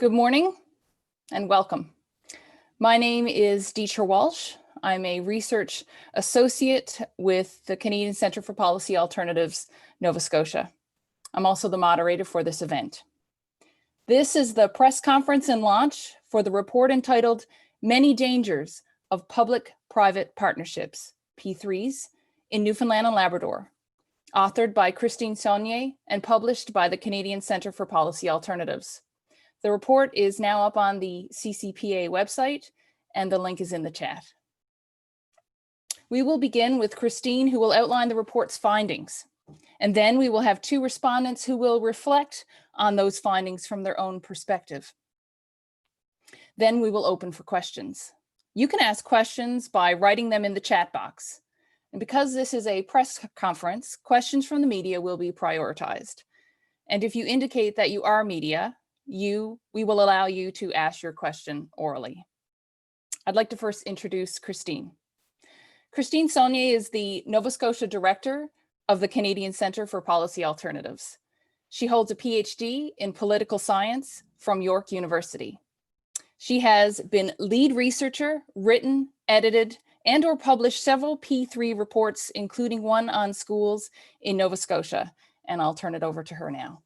Good morning and welcome. My name is Deetra Walsh. I'm a research associate with the Canadian Centre for Policy Alternatives, Nova Scotia. I'm also the moderator for this event. This is the press conference and launch for the report entitled Many Dangers of Public-Private Partnerships, P3s, in Newfoundland and Labrador, authored by Christine Saulnier and published by the Canadian Centre for Policy Alternatives. The report is now up on the CCPA website, and the link is in the chat. We will begin with Christine, who will outline the report's findings. And then we will have two respondents who will reflect on those findings from their own perspective. Then we will open for questions. You can ask questions by writing them in the chat box. And because this is a press conference, questions from the media will be prioritized. And if you indicate that you are media, we will allow you to ask your question orally. I'd like to first introduce Christine. Christine Saulnier is the Nova Scotia Director of the Canadian Centre for Policy Alternatives. She holds a PhD in political science from York University. She has been lead researcher, written, edited, and/or published several P3 reports, including one on schools in Nova Scotia. And I'll turn it over to her now.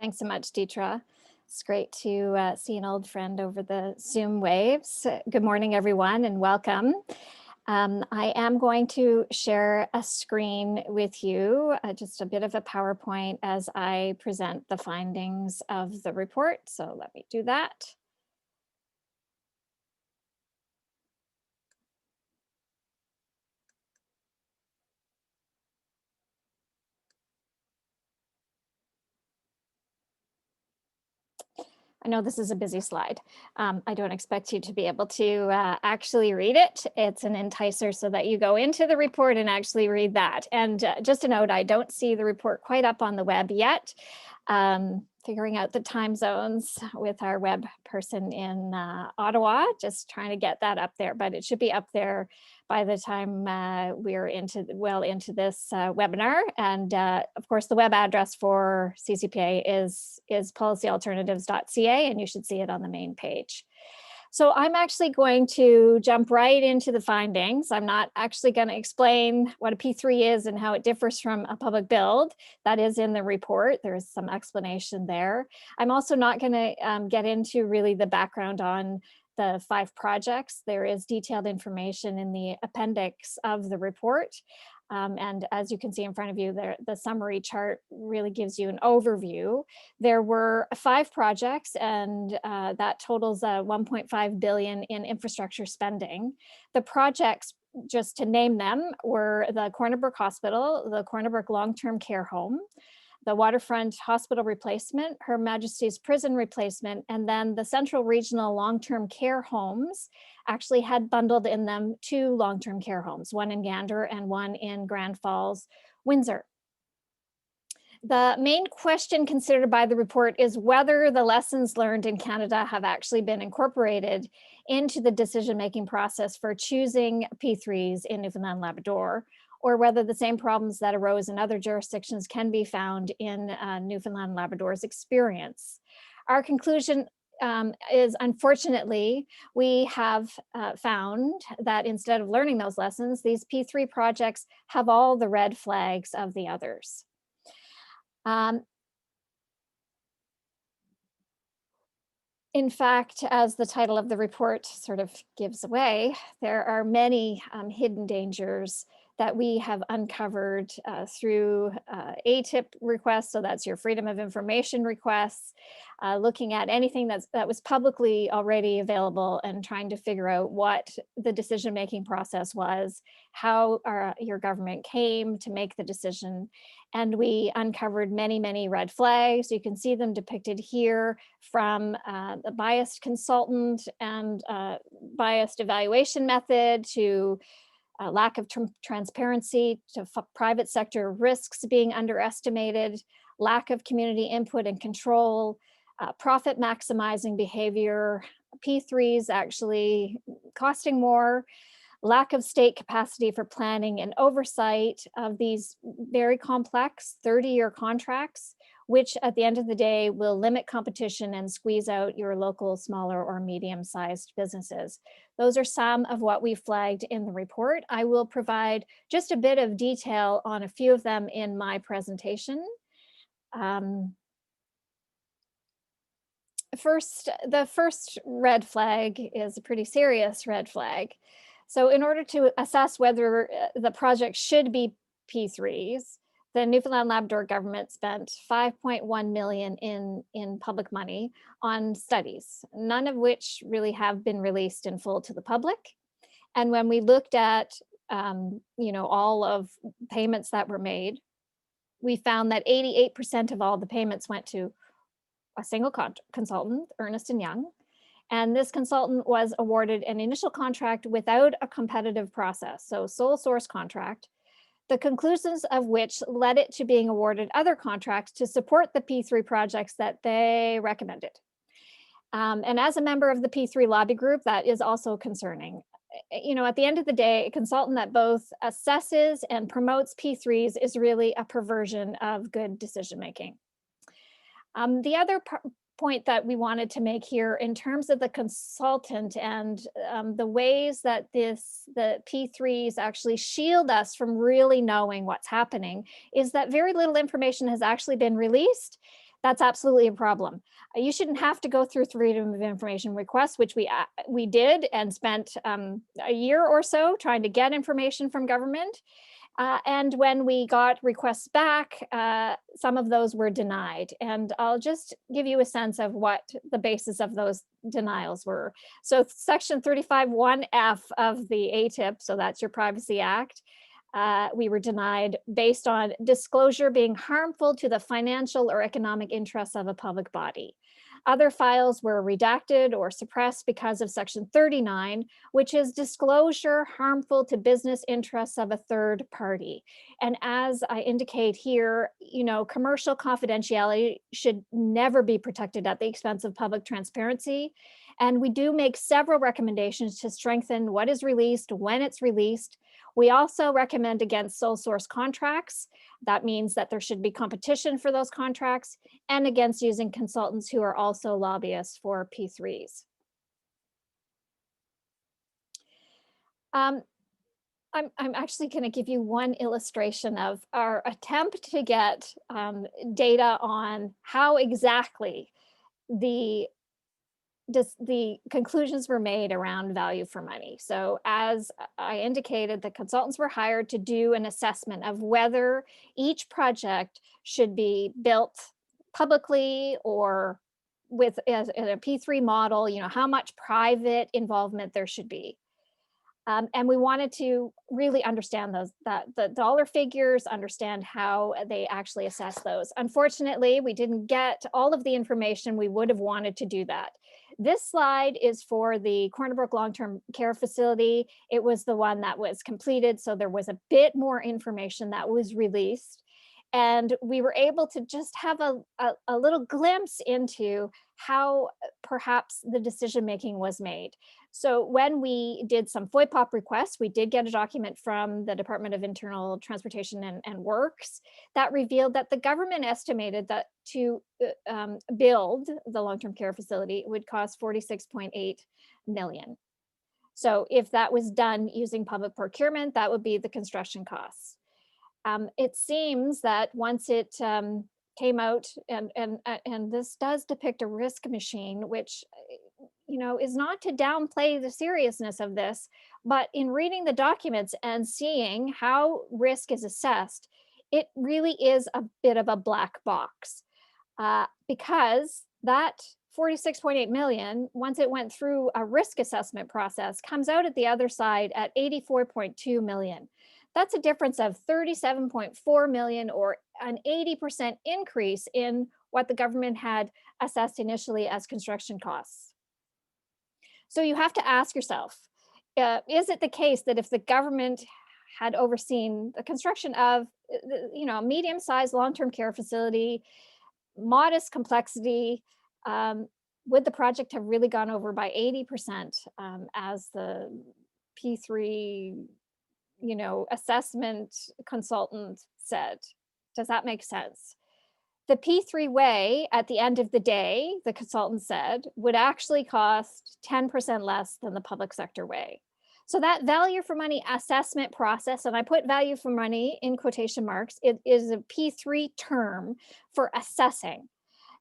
Thanks so much, Deetra. It's great to see an old friend over the Zoom waves. Good morning, everyone, and welcome. I am going to share a screen with you, just a bit of a PowerPoint as I present the findings of the report. So let me do that. I know this is a busy slide. I don't expect you to be able to actually read it. It's an enticer so that you go into the report and actually read that. And just a note, I don't see the report quite up on the web yet. Figuring out the time zones with our web person in Ottawa, just trying to get that up there, but it should be up there by the time we're well into this webinar. And of course, the web address for CCPA is policyalternatives.ca, and you should see it on the main page. So I'm actually going to jump right into the findings. I'm not actually going to explain what a P3 is and how it differs from a public build. That is in the report. There's some explanation there. I'm also not going to get into really the background on the 5 projects. There is detailed information in the appendix of the report. And as you can see in front of you, the summary chart really gives you an overview. There were 5 projects, and that totals $1.5 billion in infrastructure spending. The projects, just to name them, were the Corner Brook Hospital, the Corner Brook Long-Term Care Home, the Waterfront Hospital Replacement, Her Majesty's Prison Replacement, and then the Central Regional Long-Term Care Homes actually had bundled in them 2 long-term care homes, one in Gander and one in Grand Falls, Windsor. The main question considered by the report is whether the lessons learned in Canada have actually been incorporated into the decision-making process for choosing P3s in Newfoundland and Labrador, or whether the same problems that arose in other jurisdictions can be found in Newfoundland and Labrador's experience. Our conclusion is, unfortunately, we have found that instead of learning those lessons, these P3 projects have all the red flags of the others. In fact, as the title of the report sort of gives away, there are many hidden dangers that we have uncovered through ATIP requests, so that's your Freedom of Information requests, looking at anything that was publicly already available and trying to figure out what the decision-making process was, how your government came to make the decision. And we uncovered many, many red flags. You can see them depicted here, from the biased consultant and biased evaluation method to lack of transparency, to private sector risks being underestimated, lack of community input and control, profit maximizing behavior, P3s actually costing more, lack of state capacity for planning and oversight of these very complex 30-year contracts which at the end of the day will limit competition and squeeze out your local smaller or medium-sized businesses. Those are some of what we flagged in the report. I will provide just a bit of detail on a few of them in my presentation. The first red flag is a pretty serious red flag. So in order to assess whether the project should be P3s, the Newfoundland and Labrador government spent 5.1 million in public money on studies, none of which really have been released in full to the public. And when we looked at all of payments that were made, we found that 88% of all the payments went to a single consultant, Ernst & Young, and this consultant was awarded an initial contract without a competitive process, so sole source contract, the conclusions of which led it to being awarded other contracts to support the P3 projects that they recommended. And as a member of the P3 lobby group, that is also concerning. At the end of the day, a consultant that both assesses and promotes P3s is really a perversion of good decision-making. The other point that we wanted to make here in terms of the consultant and the ways that the P3s actually shield us from really knowing what's happening is that very little information has actually been released. That's absolutely a problem. You shouldn't have to go through freedom of information requests, which we did and spent a year or so trying to get information from government. And when we got requests back, some of those were denied. And I'll just give you a sense of what the basis of those denials were. So section 35(1)(f) of the ATIP, so that's your Privacy Act, we were denied based on disclosure being harmful to the financial or economic interests of a public body. Other files were redacted or suppressed because of section 39, which is disclosure harmful to business interests of a third party. And as I indicate here, commercial confidentiality should never be protected at the expense of public transparency. And we do make several recommendations to strengthen what is released, when it's released. We also recommend against sole source contracts. That means that there should be competition for those contracts, and against using consultants who are also lobbyists for P3s. I'm actually going to give you one illustration of our attempt to get data on how exactly the conclusions were made around value for money. So as I indicated, the consultants were hired to do an assessment of whether each project should be built publicly or with a P3 model, how much private involvement there should be. And we wanted to really understand the dollar figures, understand how they actually assess those. Unfortunately, we didn't get all of the information we would have wanted to do that. This slide is for the Corner Brook Long-Term Care Facility. It was the one that was completed, so there was a bit more information that was released. And we were able to just have a little glimpse into how perhaps the decision-making was made. So when we did some FOIPOP requests, we did get a document from the Department of Internal Transportation and Works that revealed that the government estimated that to build the long-term care facility would cost 46.8 million. So if that was done using public procurement, that would be the construction costs. It seems that once it came out, and this does depict a risk machine, which is not to downplay the seriousness of this, but in reading the documents and seeing how risk is assessed, it really is a bit of a black box, because that 46.8 million, once it went through a risk assessment process, comes out at the other side at 84.2 million. That's a difference of 37.4 million, or an 80% increase in what the government had assessed initially as construction costs. So you have to ask yourself, is it the case that if the government had overseen the construction of a medium-sized long-term care facility, modest complexity, would the project have really gone over by 80%, as the P3 assessment consultant said? Does that make sense? The P3 way at the end of the day, the consultant said, would actually cost 10% less than the public sector way. So that value for money assessment process, and I put value for money in quotation marks, it is a P3 term for assessing.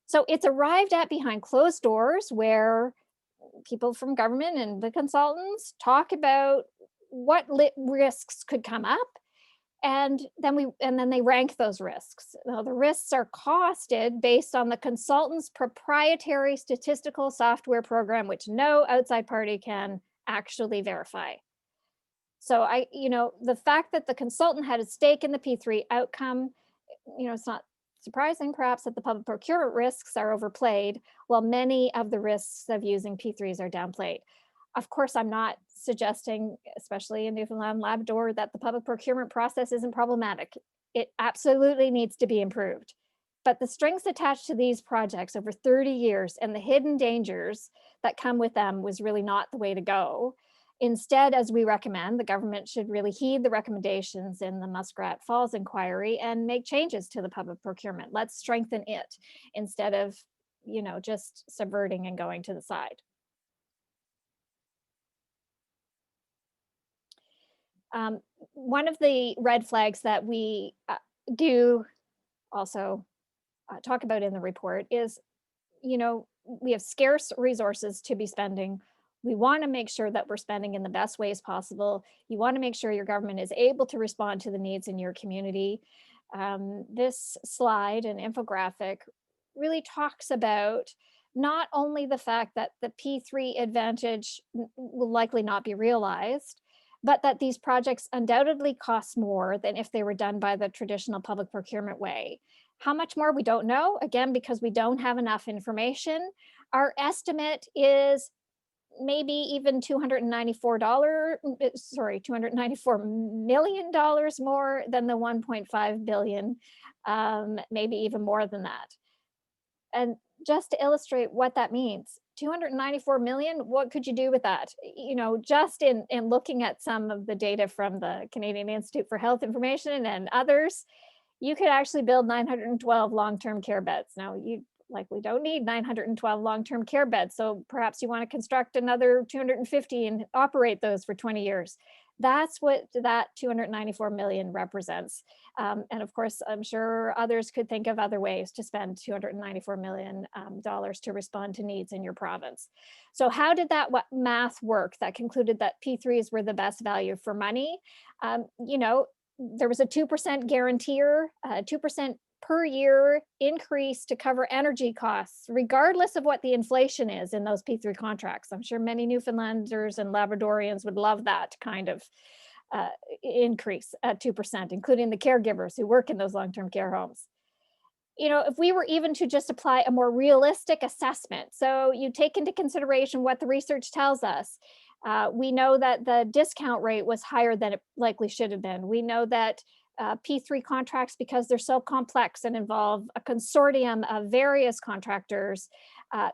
So it's arrived at behind closed doors where people from government and the consultants talk about what risks could come up, and then they rank those risks. Now, the risks are costed based on the consultant's proprietary statistical software program, which no outside party can actually verify. So the fact that the consultant had a stake in the P3 outcome, it's not surprising perhaps that the public procurement risks are overplayed, while many of the risks of using P3s are downplayed. Of course, I'm not suggesting, especially in Newfoundland and Labrador, that the public procurement process isn't problematic. It absolutely needs to be improved. But the strings attached to these projects over 30 years and the hidden dangers that come with them was really not the way to go. Instead, as we recommend, the government should really heed the recommendations in the Muskrat Falls inquiry and make changes to the public procurement. Let's strengthen it instead of, just subverting and going to the side. One of the red flags that we do also talk about in the report is, we have scarce resources to be spending. We want to make sure that we're spending in the best ways possible. You want to make sure your government is able to respond to the needs in your community. This slide and infographic really talks about not only the fact that the P3 advantage will likely not be realized, but that these projects undoubtedly cost more than if they were done by the traditional public procurement way. How much more, we don't know, again, because we don't have enough information. Our estimate is maybe even $294 million more than the 1.5 billion, maybe even more than that. And just to illustrate what that means, 294 million, what could you do with that? Just in looking at some of the data from the Canadian Institute for Health Information and others, you could actually build 912 long-term care beds. Now, you likely don't need 912 long-term care beds, so perhaps you want to construct another 250 and operate those for 20 years. That's what that 294 million represents. And of course, I'm sure others could think of other ways to spend $294 million to respond to needs in your province. So how did that math work that concluded that P3s were the best value for money? There was a 2% guaranteer, 2% per year increase to cover energy costs, regardless of what the inflation is in those P3 contracts. I'm sure many Newfoundlanders and Labradorians would love that kind of increase at 2%, including the caregivers who work in those long-term care homes. If we were even to just apply a more realistic assessment, so you take into consideration what the research tells us, we know that the discount rate was higher than it likely should have been. We know that P3 contracts, because they're so complex and involve a consortium of various contractors,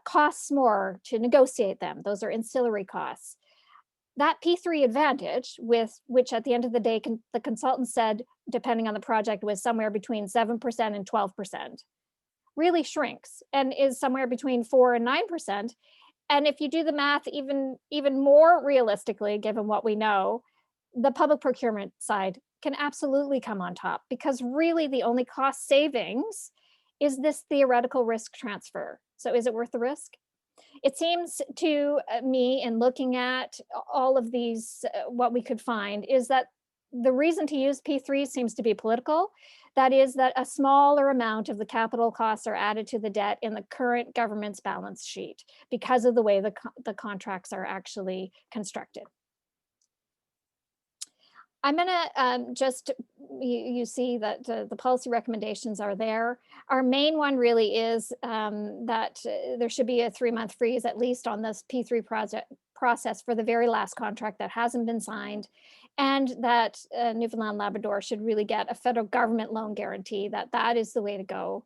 costs more to negotiate them. Those are ancillary costs. That P3 advantage, with which at the end of the day, the consultant said, depending on the project, was somewhere between 7% and 12%, really shrinks and is somewhere between 4 and 9%. And if you do the math even more realistically, given what we know, the public procurement side can absolutely come on top, because really the only cost savings is this theoretical risk transfer. So is it worth the risk? It seems to me, in looking at all of these, what we could find is that the reason to use P3 seems to be political. That is, that a smaller amount of the capital costs are added to the debt in the current government's balance sheet because of the way the contracts are actually constructed. I'm going to you see that the policy recommendations are there. Our main one really is that there should be a 3-month freeze at least on this P3 process for the very last contract that hasn't been signed, and that Newfoundland and Labrador should really get a federal government loan guarantee, that is the way to go.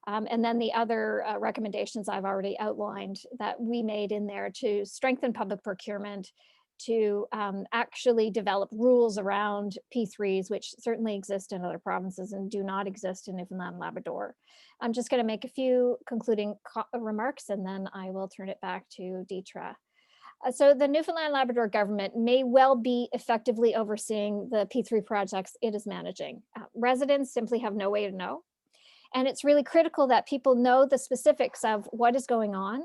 And then the other recommendations I've already outlined that we made in there to strengthen public procurement, to actually develop rules around P3s, which certainly exist in other provinces and do not exist in Newfoundland and Labrador. I'm just going to make a few concluding remarks, and then I will turn it back to Deetra. So the Newfoundland and Labrador government may well be effectively overseeing the P3 projects it is managing. Residents simply have no way to know. And it's really critical that people know the specifics of what is going on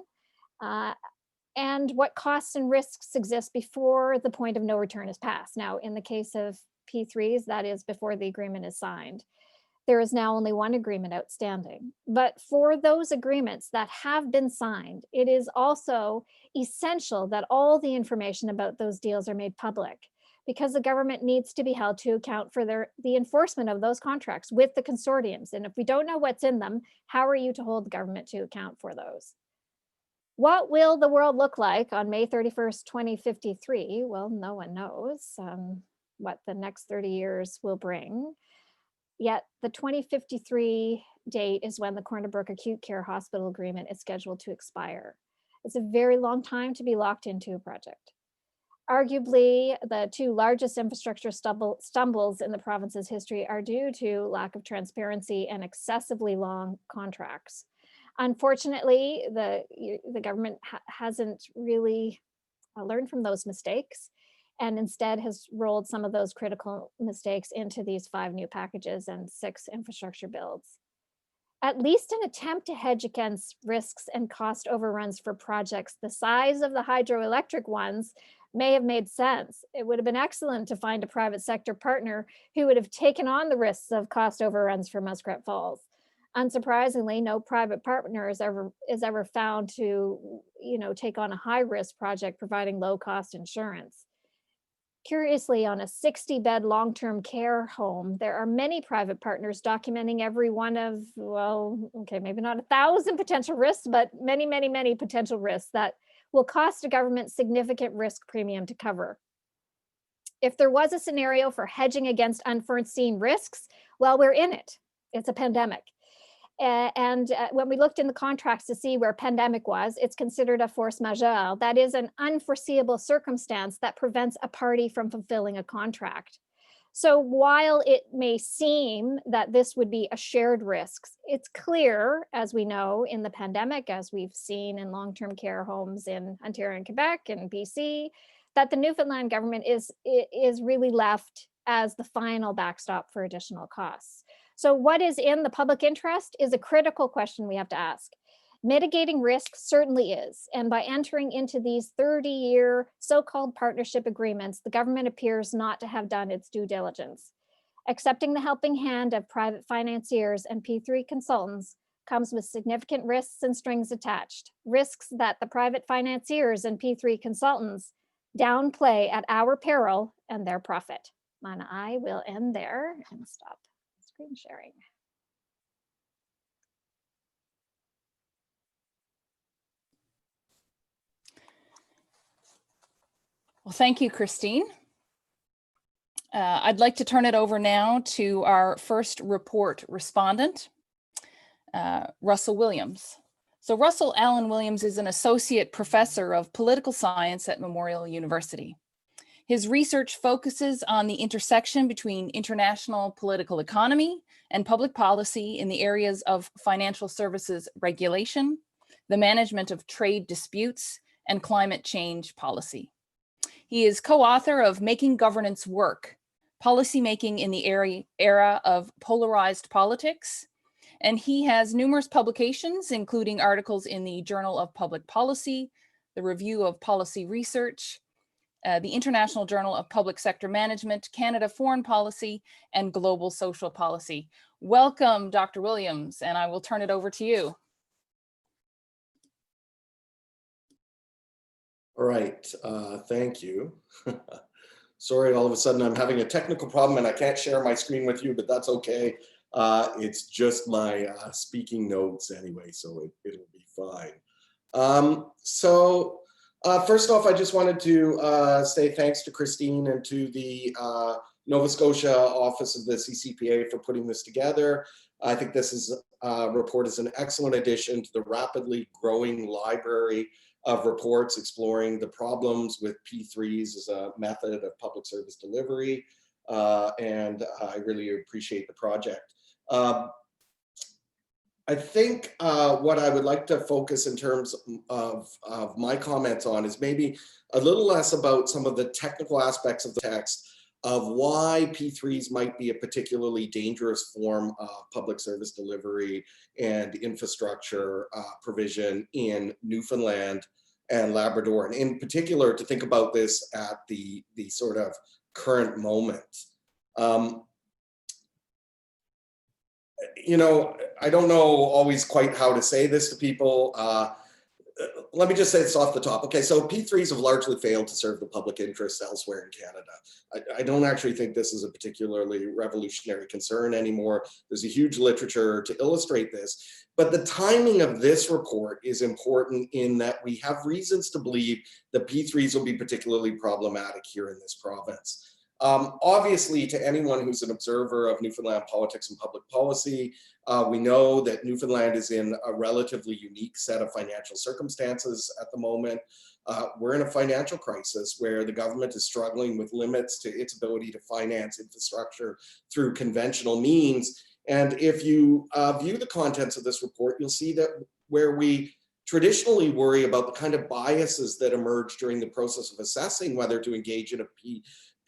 and what costs and risks exist before the point of no return is passed. Now, in the case of P3s, that is before the agreement is signed. There is now only one agreement outstanding. But for those agreements that have been signed, it is also essential that all the information about those deals are made public, because the government needs to be held to account for the enforcement of those contracts with the consortiums. And if we don't know what's in them, how are you to hold the government to account for those? What will the world look like on May 31st, 2053? Well, no one knows what the next 30 years will bring. Yet the 2053 date is when the Corner Brook Acute Care Hospital Agreement is scheduled to expire. It's a very long time to be locked into a project. Arguably, the two largest infrastructure stumbles in the province's history are due to lack of transparency and excessively long contracts. Unfortunately, the government hasn't really learned from those mistakes, and instead has rolled some of those critical mistakes into these 5 new packages and 6 infrastructure builds. At least an attempt to hedge against risks and cost overruns for projects the size of the hydroelectric ones may have made sense. It would have been excellent to find a private sector partner who would have taken on the risks of cost overruns for Muskrat Falls. Unsurprisingly, no private partner is ever found to, take on a high-risk project providing low-cost insurance. Curiously, on a 60-bed long-term care home, there are many private partners documenting every one of, well, okay, maybe not 1,000 potential risks, but many, many, many potential risks that will cost a government significant risk premium to cover. If there was a scenario for hedging against unforeseen risks, well, we're in it. It's a pandemic. And when we looked in the contracts to see where pandemic was, it's considered a force majeure. That is an unforeseeable circumstance that prevents a party from fulfilling a contract. So while it may seem that this would be a shared risk, it's clear, as we know in the pandemic, as we've seen in long-term care homes in Ontario and Quebec and BC, that the Newfoundland government is really left as the final backstop for additional costs. So what is in the public interest is a critical question we have to ask. Mitigating risk certainly is, and by entering into these 30-year so-called partnership agreements, the government appears not to have done its due diligence. Accepting the helping hand of private financiers and P3 consultants comes with significant risks and strings attached, risks that the private financiers and P3 consultants downplay at our peril and their profit. And I will end there and stop screen sharing. Well, thank you, Christine. I'd like to turn it over now to our first report respondent, Russell Williams. So Russell Allen Williams is an associate professor of political science at Memorial University. His research focuses on the intersection between international political economy and public policy in the areas of financial services regulation, the management of trade disputes, and climate change policy. He is co-author of Making Governance Work, Policymaking in the Era of Polarized Politics, and he has numerous publications, including articles in the Journal of Public Policy, the Review of Policy Research, the International Journal of Public Sector Management, Canada Foreign Policy, and Global Social Policy. Welcome, Dr. Williams, and I will turn it over to you. All right, thank you. Sorry, all of a sudden I'm having a technical problem and I can't share my screen with you, but that's okay. It's just my speaking notes anyway, so it'll be fine. First off, I just wanted to say thanks to Christine and to the Nova Scotia office of the CCPA for putting this together. I think this report is an excellent addition to the rapidly growing library of reports exploring the problems with P3s as a method of public service delivery. And I really appreciate the project. I think what I would like to focus in terms of my comments on is maybe a little less about some of the technical aspects of the text of why P3s might be a particularly dangerous form of public service delivery and infrastructure provision in Newfoundland and Labrador, and in particular to think about this at the sort of current moment. You know, I don't know always quite how to say this to people. Let me just say this off the top. Okay, so P3s have largely failed to serve the public interest elsewhere in Canada. I don't actually think this is a particularly revolutionary concern anymore. There's a huge literature to illustrate this. But the timing of this report is important in that we have reasons to believe that P3s will be particularly problematic here in this province. Obviously, to anyone who's an observer of Newfoundland politics and public policy, we know that Newfoundland is in a relatively unique set of financial circumstances at the moment. We're in a financial crisis where the government is struggling with limits to its ability to finance infrastructure through conventional means. And if you view the contents of this report, you'll see that where we traditionally worry about the kind of biases that emerge during the process of assessing whether to engage in a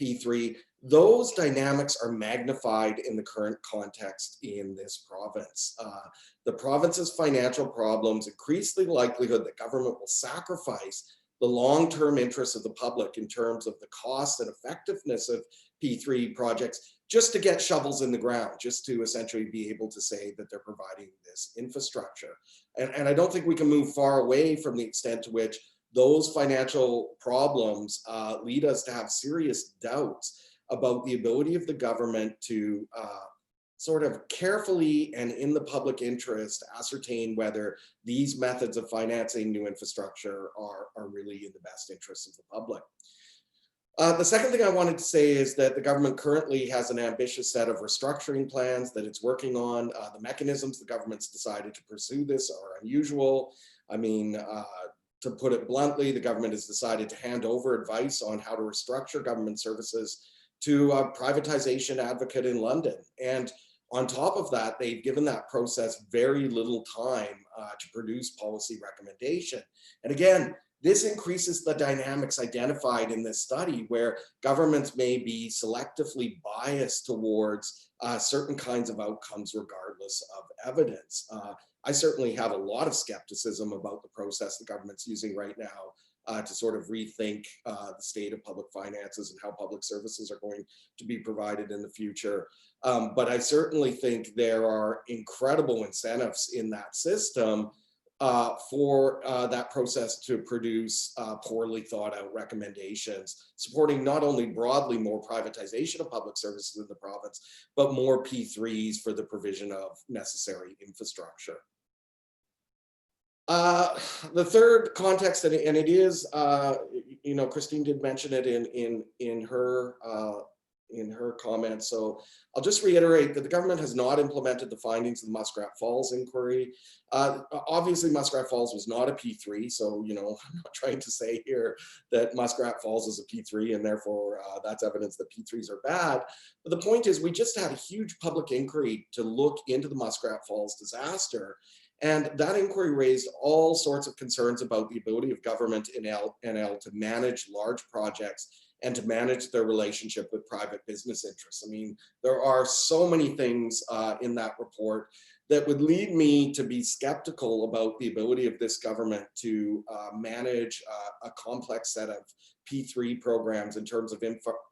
P3, those dynamics are magnified in the current context in this province. The province's financial problems increase the likelihood that government will sacrifice the long-term interests of the public in terms of the cost and effectiveness of P3 projects just to get shovels in the ground, just to essentially be able to say that they're providing this infrastructure. And I don't think we can move far away from the extent to which those financial problems lead us to have serious doubts about the ability of the government to sort of carefully and in the public interest ascertain whether these methods of financing new infrastructure are really in the best interests of the public. The second thing I wanted to say is that the government currently has an ambitious set of restructuring plans that it's working on. The mechanisms the government's decided to pursue this are unusual. I mean, to put it bluntly, the government has decided to hand over advice on how to restructure government services to a privatization advocate in London. And on top of that, they've given that process very little time to produce policy recommendation. And again, this increases the dynamics identified in this study where governments may be selectively biased towards certain kinds of outcomes regardless of evidence. I certainly have a lot of skepticism about the process the government's using right now to sort of rethink the state of public finances and how public services are going to be provided in the future. But I certainly think there are incredible incentives in that system for that process to produce poorly thought out recommendations, supporting not only broadly more privatization of public services in the province, but more P3s for the provision of necessary infrastructure. The third context, and it is, you know, Christine did mention it in her comments. So I'll just reiterate that the government has not implemented the findings of the Muskrat Falls inquiry. Obviously, Muskrat Falls was not a P3, so you know I'm not trying to say here that Muskrat Falls is a P3 and therefore that's evidence that P3s are bad. But the point is, we just had a huge public inquiry to look into the Muskrat Falls disaster. And that inquiry raised all sorts of concerns about the ability of government in NL to manage large projects and to manage their relationship with private business interests. I mean, there are so many things in that report that would lead me to be skeptical about the ability of this government to manage a complex set of P3 programs in terms of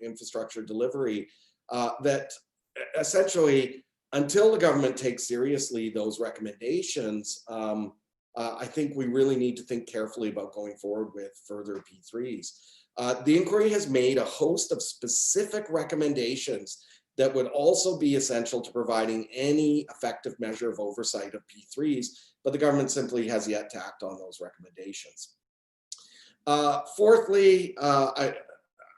infrastructure delivery that essentially, until the government takes seriously those recommendations, I think we really need to think carefully about going forward with further P3s. The inquiry has made a host of specific recommendations that would also be essential to providing any effective measure of oversight of P3s, but the government simply has yet to act on those recommendations. Fourthly,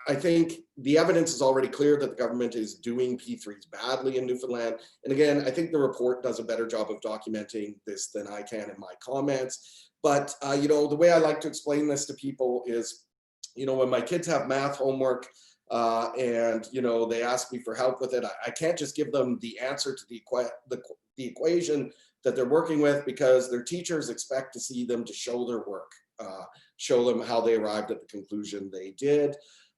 I think the evidence is already clear that the government is doing P3s badly in Newfoundland. And again, I think the report does a better job of documenting this than I can in my comments. But, you know, the way I like to explain this to people is, you know, when my kids have math homework and, you know, they ask me for help with it, I can't just give them the answer to the equation that they're working with, because their teachers expect to see them to show their work, show them how they arrived at the conclusion they did.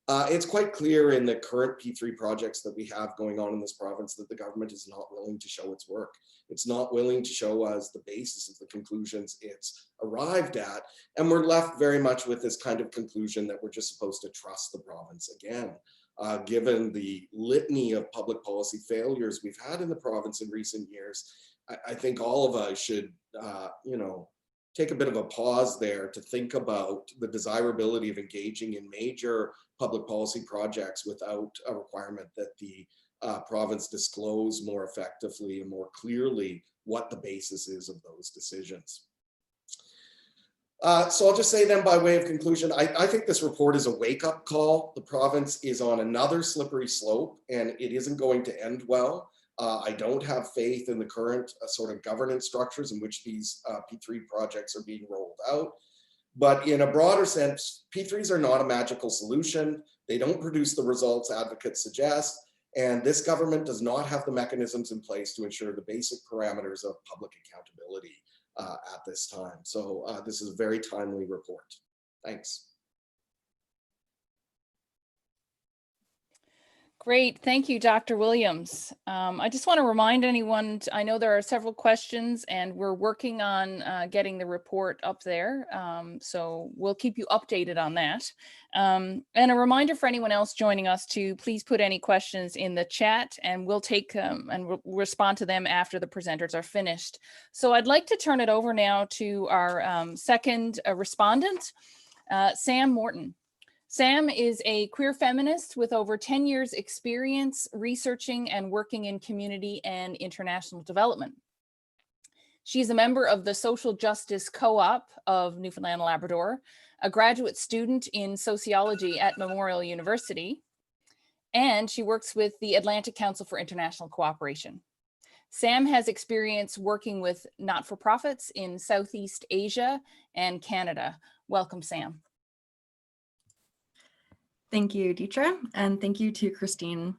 It's quite clear in the current P3 projects that we have going on in this province that the government is not willing to show its work. It's not willing to show us the basis of the conclusions it's arrived at. And we're left very much with this kind of conclusion that we're just supposed to trust the province again. Given the litany of public policy failures we've had in the province in recent years, I think all of us should, you know, take a bit of a pause there to think about the desirability of engaging in major public policy projects without a requirement that the province disclose more effectively and more clearly what the basis is of those decisions. So I'll just say then, by way of conclusion, I think this report is a wake-up call. The province is on another slippery slope, and it isn't going to end well. I don't have faith in the current sort of governance structures in which these P3 projects are being rolled out. But in a broader sense, P3s are not a magical solution. They don't produce the results advocates suggest. And this government does not have the mechanisms in place to ensure the basic parameters of public accountability at this time. So this is a very timely report. Thanks. Great, thank you, Dr. Williams. I just want to remind anyone, I know there are several questions and we're working on getting the report up there. So we'll keep you updated on that. And a reminder for anyone else joining us to please put any questions in the chat, and we'll take and we'll respond to them after the presenters are finished. So I'd like to turn it over now to our second respondent, Sam Morton. Sam is a queer feminist with over 10 years experience researching and working in community and international development. She's a member of the Social Justice Co-op of Newfoundland and Labrador, a graduate student in sociology at Memorial University, and she works with the Atlantic Council for International Cooperation. Sam has experience working with not-for-profits in Southeast Asia and Canada. Welcome, Sam. Thank you, Deetra, and thank you to Christine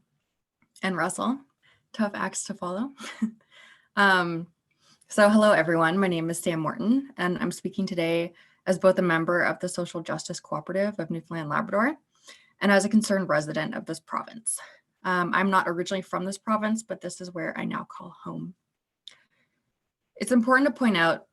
and Russell. Tough acts to follow. So hello, everyone. My name is Sam Morton, and I'm speaking today as both a member of the Social Justice Cooperative of Newfoundland and Labrador and as a concerned resident of this province. I'm not originally from this province, but this is where I now call home. It's important to point out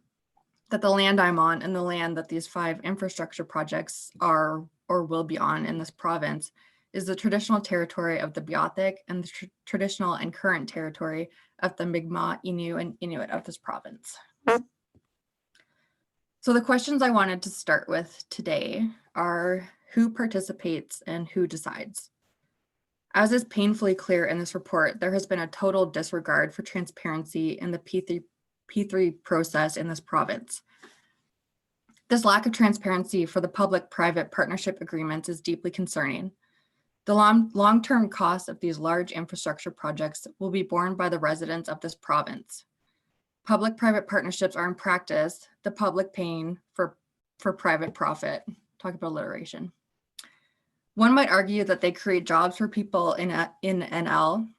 that the land I'm on and the land that these 5 infrastructure projects are or will be on in this province is the traditional territory of the Beothuk and the traditional and current territory of the Mi'kmaq, Innu, and Inuit of this province. So the questions I wanted to start with today are who participates and who decides? As is painfully clear in this report, there has been a total disregard for transparency in the P3 process in this province. This lack of transparency for the public-private partnership agreements is deeply concerning. The long-term costs of these large infrastructure projects will be borne by the residents of this province. Public-private partnerships are in practice the public paying for private profit. Talk about alliteration. One might argue that they create jobs for people in NL.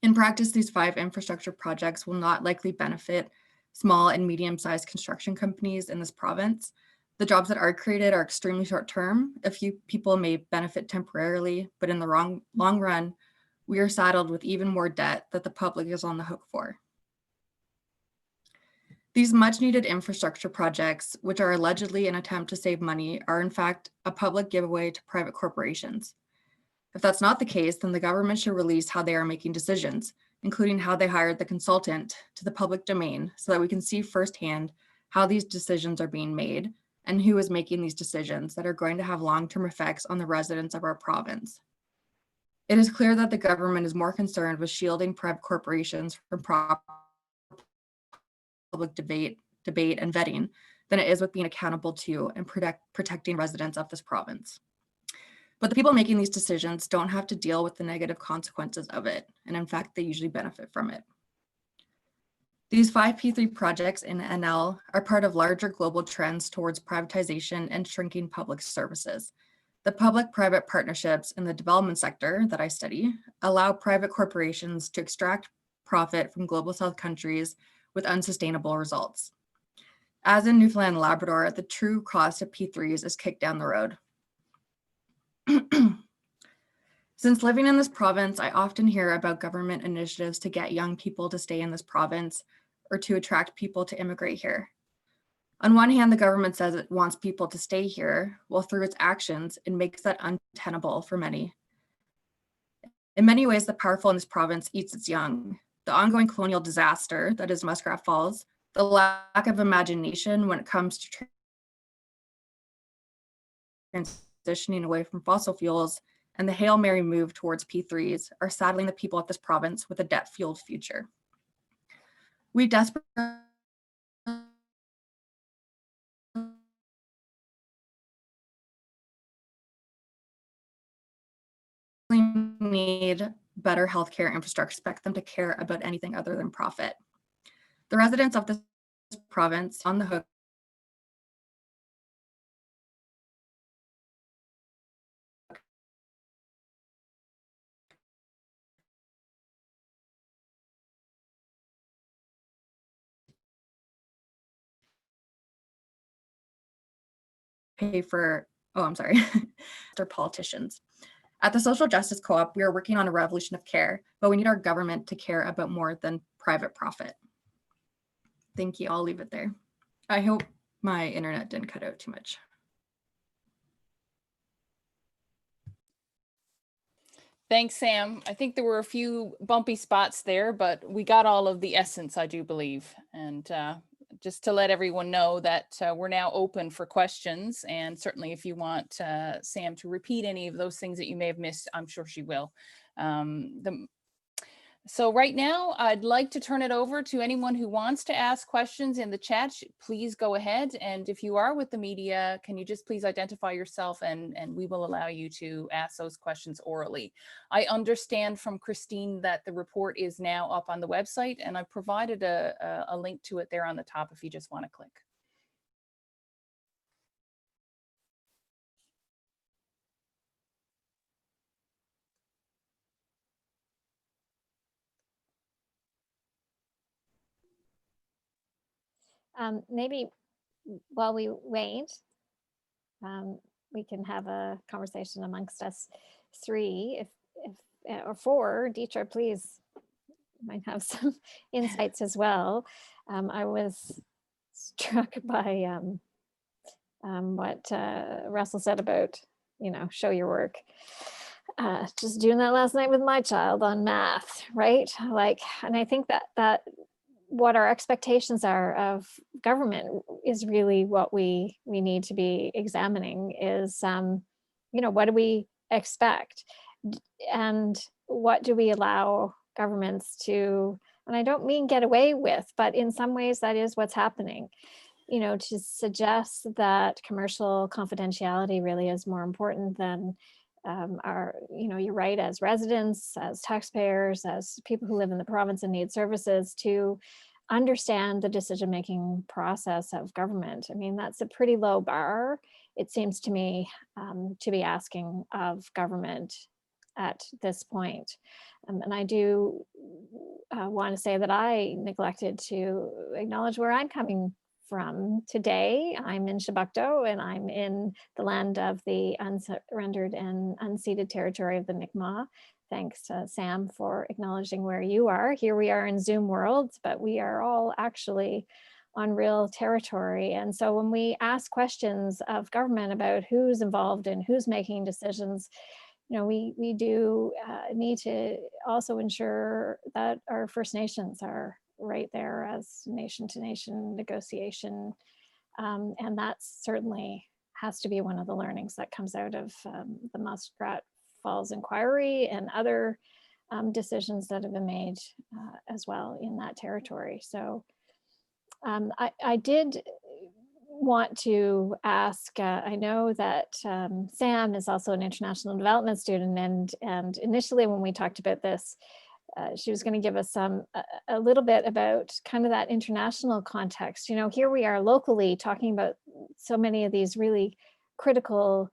In practice, these 5 infrastructure projects will not likely benefit small and medium-sized construction companies in this province. The jobs that are created are extremely short-term. A few people may benefit temporarily, but in the long run, we are saddled with even more debt that the public is on the hook for. These much-needed infrastructure projects, which are allegedly an attempt to save money, are in fact a public giveaway to private corporations. If that's not the case, then the government should release how they are making decisions, including how they hired the consultant, to the public domain so that we can see firsthand how these decisions are being made and who is making these decisions that are going to have long-term effects on the residents of our province. It is clear that the government is more concerned with shielding private corporations from public debate and vetting than it is with being accountable to and protecting residents of this province. But the people making these decisions don't have to deal with the negative consequences of it, and in fact, they usually benefit from it. These 5 P3 projects in NL are part of larger global trends towards privatization and shrinking public services. The public-private partnerships in the development sector that I study allow private corporations to extract profit from global south countries with unsustainable results. As in Newfoundland and Labrador, the true cost of P3s is kicked down the road. Since living in this province, I often hear about government initiatives to get young people to stay in this province or to attract people to immigrate here. On one hand, the government says it wants people to stay here, while through its actions, it makes that untenable for many. In many ways, the powerful in this province eats its young. The ongoing colonial disaster that is Muskrat Falls, the lack of imagination when it comes to transitioning away from fossil fuels, and the Hail Mary move towards P3s are saddling the people of this province with a debt-fueled future. We desperately need better healthcare infrastructure, expect them to care about anything other than profit. The residents of this province on the hook pay for, they're politicians. At the Social Justice Co-op, we are working on a revolution of care, but we need our government to care about more than private profit. Thank you, I'll leave it there. I hope my internet didn't cut out too much. Thanks, Sam. I think there were a few bumpy spots there, but we got all of the essence, I do believe. And just to let everyone know that we're now open for questions. And certainly if you want Sam to repeat any of those things that you may have missed, I'm sure she will. So right now, I'd like to turn it over to anyone who wants to ask questions in the chat. Please go ahead. And if you are with the media, can you just please identify yourself and we will allow you to ask those questions orally. I understand from Christine that the report is now up on the website, and I've provided a link to it there on the top if you just want to click. Maybe while we wait, we can have a conversation amongst us three, or four. Dietra, please, you might have some insights as well. I was struck by what Russell said about, show your work. Just doing that last night with my child on math, right? And I think that what our expectations are of government is really what we need to be examining is, what do we expect? And what do we allow governments to, and I don't mean get away with, but in some ways that is what's happening, to suggest that commercial confidentiality really is more important than you're right, as residents, as taxpayers, as people who live in the province and need services, to understand the decision-making process of government. I mean, that's a pretty low bar, it seems to me, to be asking of government at this point. And I do want to say that I neglected to acknowledge where I'm coming from today. I'm in Chebucto, and I'm in the land of the unsurrendered and unceded territory of the Mi'kmaq. Thanks to Sam for acknowledging where you are. Here we are in Zoom world, but we are all actually on real territory. And so when we ask questions of government about who's involved and who's making decisions, we do need to also ensure that our First Nations are right there as nation-to-nation negotiation. And that certainly has to be one of the learnings that comes out of the Muskrat Falls inquiry and other decisions that have been made as well in that territory. So I did want to ask, I know that Sam is also an international development student, and initially when we talked about this, she was going to give us a little bit about kind of that international context. You know, here we are locally talking about so many of these really critical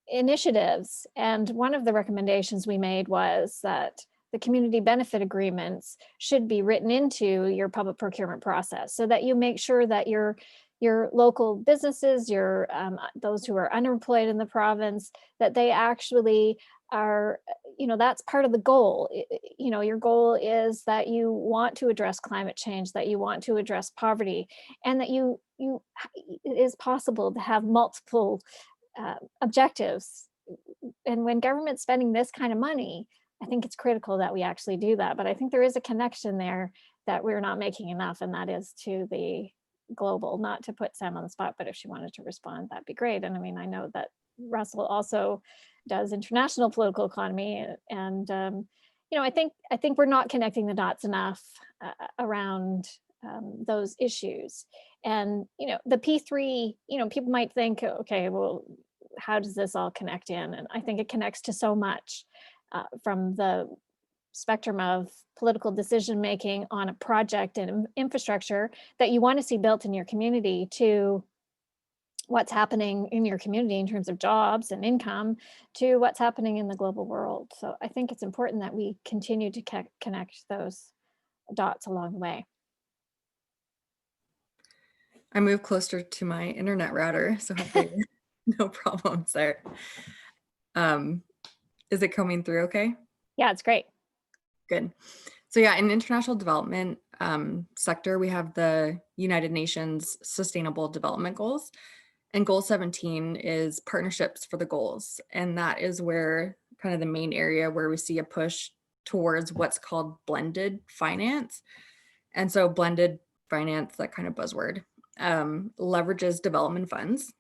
initiatives. And one of the recommendations we made was that the community benefit agreements should be written into your public procurement process so that you make sure that your local businesses, those who are unemployed in the province, that they actually are, you know, that's part of the goal. You know, your goal is that you want to address climate change, that you want to address poverty, and that it is possible to have multiple objectives. And when government's spending this kind of money, I think it's critical that we actually do that. But I think there is a connection there that we're not making enough, and that is to the global. Not to put Sam on the spot, but if she wanted to respond, that'd be great. And I mean, I know that Russell also does international political economy, and you know, I think we're not connecting the dots enough around those issues. And you know, the P3, you know, people might think, okay, well, how does this all connect in? And I think it connects to so much from the spectrum of political decision making on a project and infrastructure that you want to see built in your community, to what's happening in your community in terms of jobs and income, to what's happening in the global world. So I think it's important that we continue to connect those dots along the way. I moved closer to my internet router, so hopefully no problems there. Is it coming through okay? Yeah, it's great. Good. So yeah, in international development sector, we have the United Nations Sustainable Development Goals, and Goal 17 is partnerships for the goals. And that is where kind of the main area where we see a push towards what's called blended finance. And so blended finance, that kind of buzzword, leverages development funds.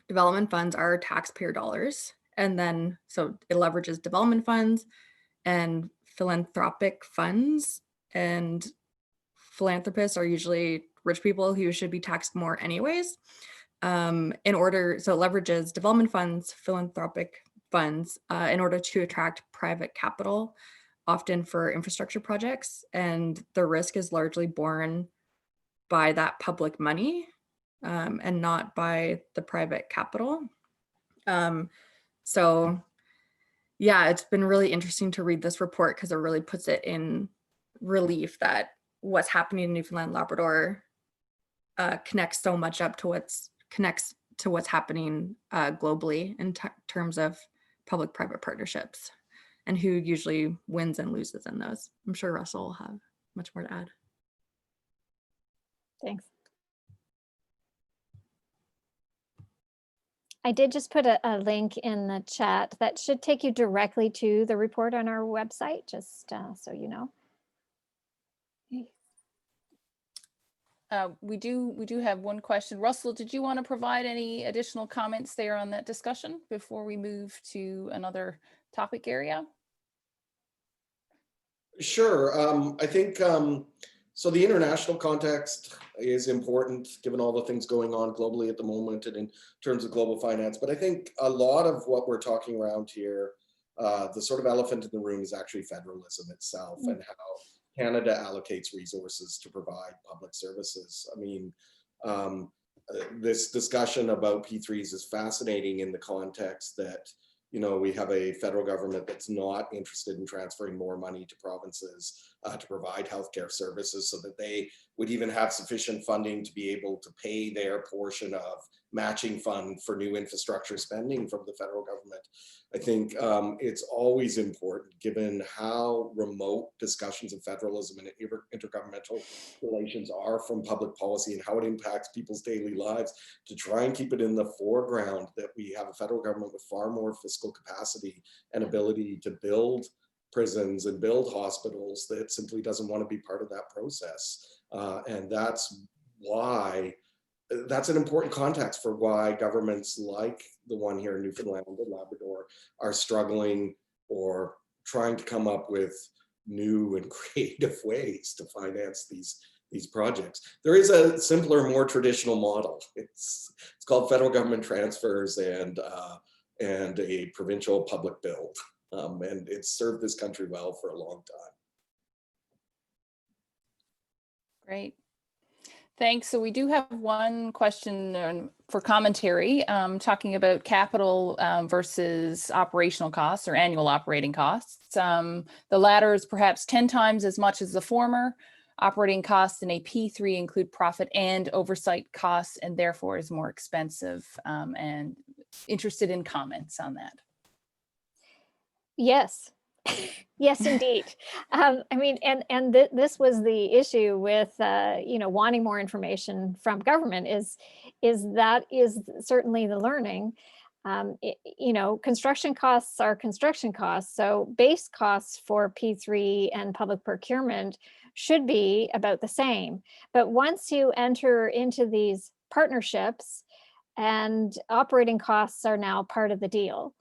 Development funds are taxpayer dollars. And then, so it leverages development funds and philanthropic funds, and philanthropists are usually rich people who should be taxed more anyways. So it leverages development funds, philanthropic funds, in order to attract private capital, often for infrastructure projects. And the risk is largely borne by that public money, and not by the private capital. So yeah, it's been really interesting to read this report because it really puts it in relief that what's happening in Newfoundland and Labrador connects so much up to what's happening globally in terms of public-private partnerships and who usually wins and loses in those. I'm sure Russell will have much more to add. Thanks. I did just put a link in the chat that should take you directly to the report on our website, just so you know. We do have one question. Russell, did you want to provide any additional comments there on that discussion before we move to another topic area? Sure. I think so. The international context is important given all the things going on globally at the moment and in terms of global finance. But I think a lot of what we're talking around here, the sort of elephant in the room, is actually federalism itself and how Canada allocates resources to provide public services. I mean, this discussion about P3s is fascinating in the context that, you know, we have a federal government that's not interested in transferring more money to provinces to provide healthcare services so that they would even have sufficient funding to be able to pay their portion of matching fund for new infrastructure spending from the federal government. I think it's always important, given how remote discussions of federalism and intergovernmental relations are from public policy and how it impacts people's daily lives, to try and keep it in the foreground that we have a federal government with far more fiscal capacity and ability to build prisons and build hospitals that simply doesn't want to be part of that process. And that's why, that's an important context for why governments like the one here in Newfoundland and Labrador are struggling or trying to come up with new and creative ways to finance these projects. There is a simpler, more traditional model. It's called federal government transfers and a provincial public build. And it's served this country well for a long time. Great. Thanks. So we do have one question for commentary, talking about capital versus operational costs or annual operating costs. The latter is perhaps 10 times as much as the former. Operating costs in a P3 include profit and oversight costs, and therefore is more expensive, and interested in comments on that. Yes. Yes, indeed. I mean, this was the issue with, wanting more information from government is that is certainly the learning. Construction costs are construction costs. So base costs for P3 and public procurement should be about the same. But once you enter into these partnerships and operating costs are now part of the deal,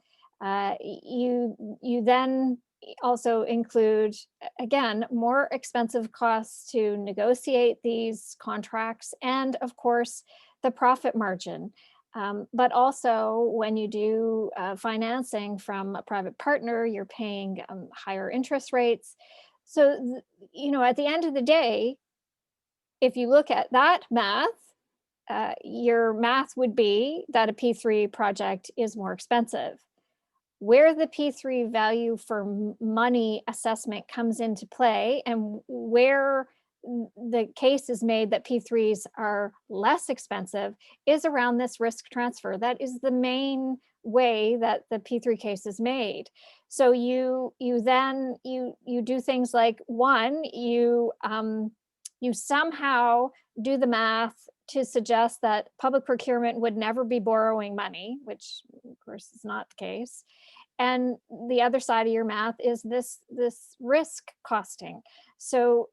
you then also include, again, more expensive costs to negotiate these contracts and, of course, the profit margin. But also when you do financing from a private partner, you're paying higher interest rates. So, at the end of the day, if you look at that math, your math would be that a P3 project is more expensive. Where the P3 value for money assessment comes into play and where the case is made that P3s are less expensive is around this risk transfer. That is the main way that the P3 case is made. So you do things like, one, you somehow do the math to suggest that public procurement would never be borrowing money, which of course is not the case. And the other side of your math is this risk costing. So,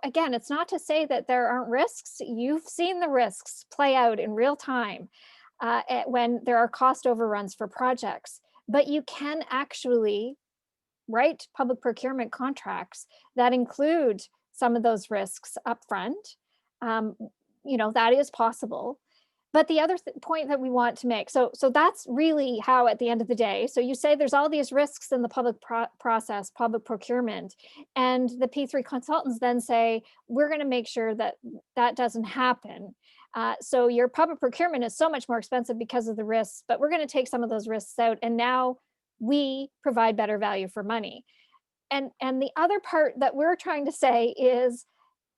again, it's not to say that there aren't risks. You've seen the risks play out in real time when there are cost overruns for projects, but you can actually write public procurement contracts that include some of those risks upfront. That is possible. But the other point that we want to make, so that's really how at the end of the day, so you say there's all these risks in the public process, public procurement, and the P3 consultants then say, we're going to make sure that that doesn't happen. So your public procurement is so much more expensive because of the risks, but we're going to take some of those risks out, and now we provide better value for money. And the other part that we're trying to say is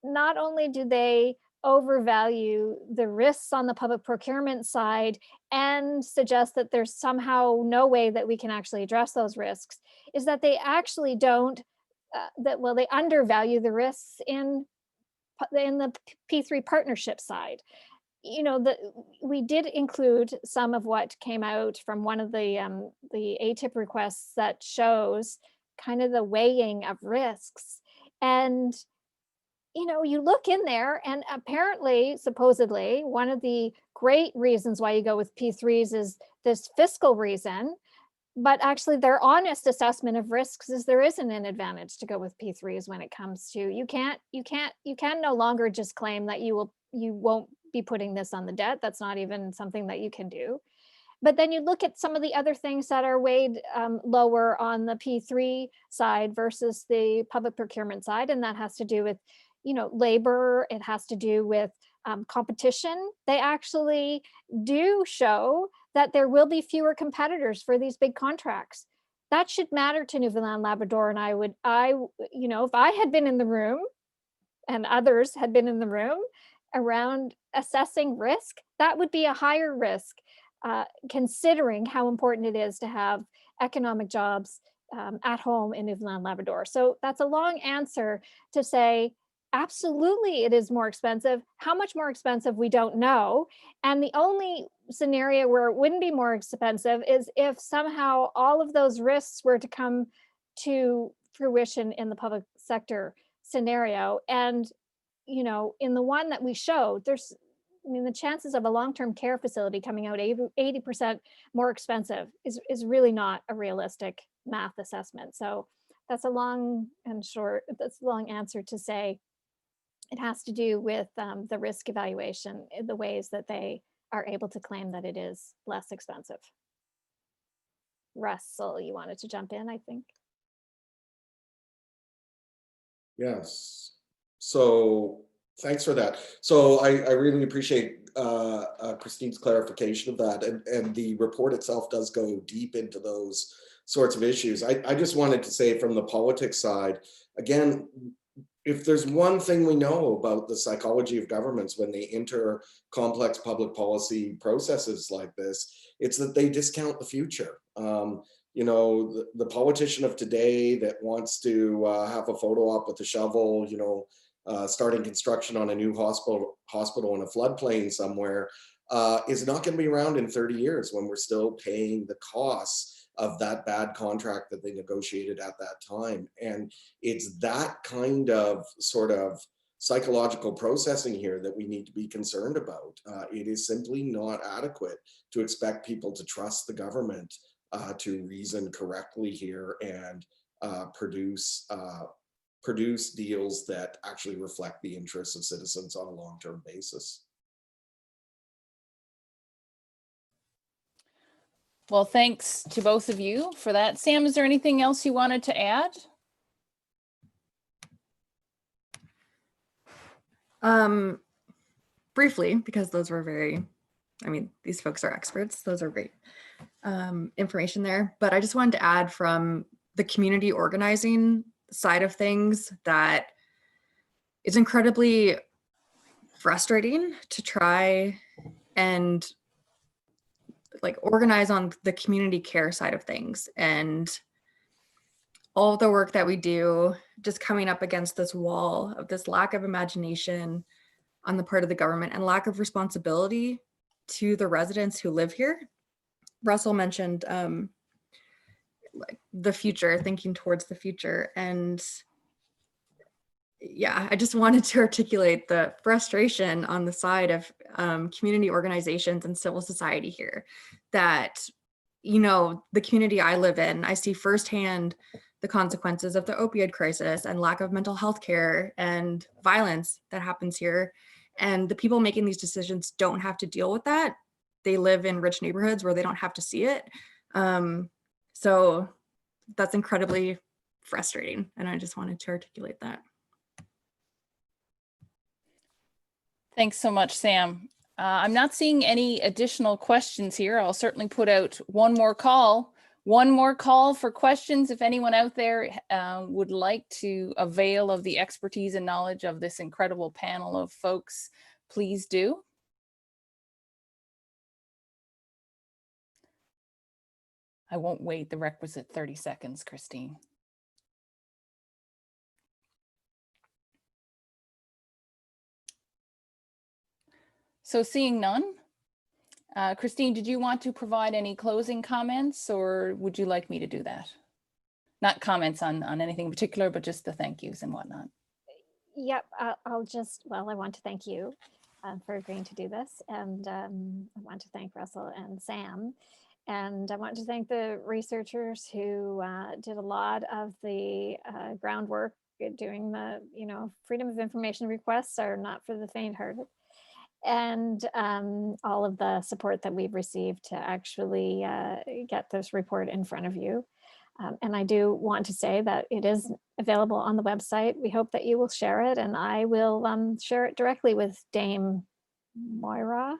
not only do they overvalue the risks on the public procurement side and suggest that there's somehow no way that we can actually address those risks, is that they actually don't, they undervalue the risks in the P3 partnership side. We did include some of what came out from one of the ATIP requests that shows kind of the weighing of risks. And you look in there and apparently, supposedly, one of the great reasons why you go with P3s is this fiscal reason, but actually their honest assessment of risks is there isn't an advantage to go with P3s when it comes to, you can no longer just claim that you won't be putting this on the debt. That's not even something that you can do. But then you look at some of the other things that are weighed lower on the P3 side versus the public procurement side, and that has to do with labor, it has to do with competition. They actually do show that there will be fewer competitors for these big contracts. That should matter to Newfoundland and Labrador. And if I had been in the room and others had been in the room around assessing risk, that would be a higher risk, considering how important it is to have economic jobs at home in Newfoundland and Labrador. So that's a long answer to say, absolutely, it is more expensive. How much more expensive, we don't know. And the only scenario where it wouldn't be more expensive is if somehow all of those risks were to come to fruition in the public sector scenario. And, in the one that we showed, the chances of a long-term care facility coming out 80% more expensive is really not a realistic math assessment. So that's a long answer to say, it has to do with the risk evaluation, the ways that they are able to claim that it is less expensive. Russell, you wanted to jump in, I think. Yes. So thanks for that. So I really appreciate Christine's clarification of that. And the report itself does go deep into those sorts of issues. I just wanted to say from the politics side, again, if there's one thing we know about the psychology of governments when they enter complex public policy processes like this, it's that they discount the future. You know, the politician of today that wants to have a photo op with a shovel, you know, starting construction on a new hospital in a floodplain somewhere, is not going to be around in 30 years when we're still paying the costs of that bad contract that they negotiated at that time. And it's that kind of sort of psychological processing here that we need to be concerned about. It is simply not adequate to expect people to trust the government to reason correctly here and produce deals that actually reflect the interests of citizens on a long-term basis. Well, thanks to both of you for that. Sam, is there anything else you wanted to add? Briefly, because those were very, I mean, these folks are experts. Those are great information there. But I just wanted to add from the community organizing side of things that it's incredibly frustrating to try and like organize on the community care side of things, and all of the work that we do just coming up against this wall of this lack of imagination on the part of the government and lack of responsibility to the residents who live here. Russell mentioned like the future, thinking towards the future. And yeah, I just wanted to articulate the frustration on the side of community organizations and civil society here that, you know, the community I live in, I see firsthand the consequences of the opioid crisis and lack of mental health care and violence that happens here. And the people making these decisions don't have to deal with that. They live in rich neighborhoods where they don't have to see it. So that's incredibly frustrating. And I just wanted to articulate that. Thanks so much, Sam. I'm not seeing any additional questions here. I'll certainly put out one more call for questions. If anyone out there would like to avail of the expertise and knowledge of this incredible panel of folks, please do. I won't wait the requisite 30 seconds, Christine. So seeing none, Christine, did you want to provide any closing comments, or would you like me to do that? Not comments on anything in particular, but just the thank yous and whatnot. Yep, I'll just, well, I want to thank you for agreeing to do this. And I want to thank Russell and Sam. And I want to thank the researchers who did a lot of the groundwork doing the, you know, freedom of information requests are not for the faint-hearted. And all of the support that we've received to actually get this report in front of you. And I do want to say that it is available on the website. We hope that you will share it, and I will share it directly with Dame Moira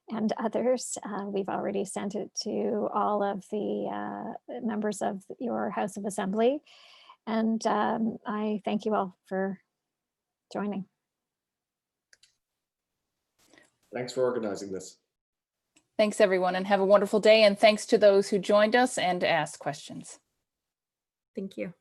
and others. We've already sent it to all of the members of your House of Assembly. And I thank you all for joining. Thanks for organizing this. Thanks, everyone, and have a wonderful day. And thanks to those who joined us and asked questions. Thank you.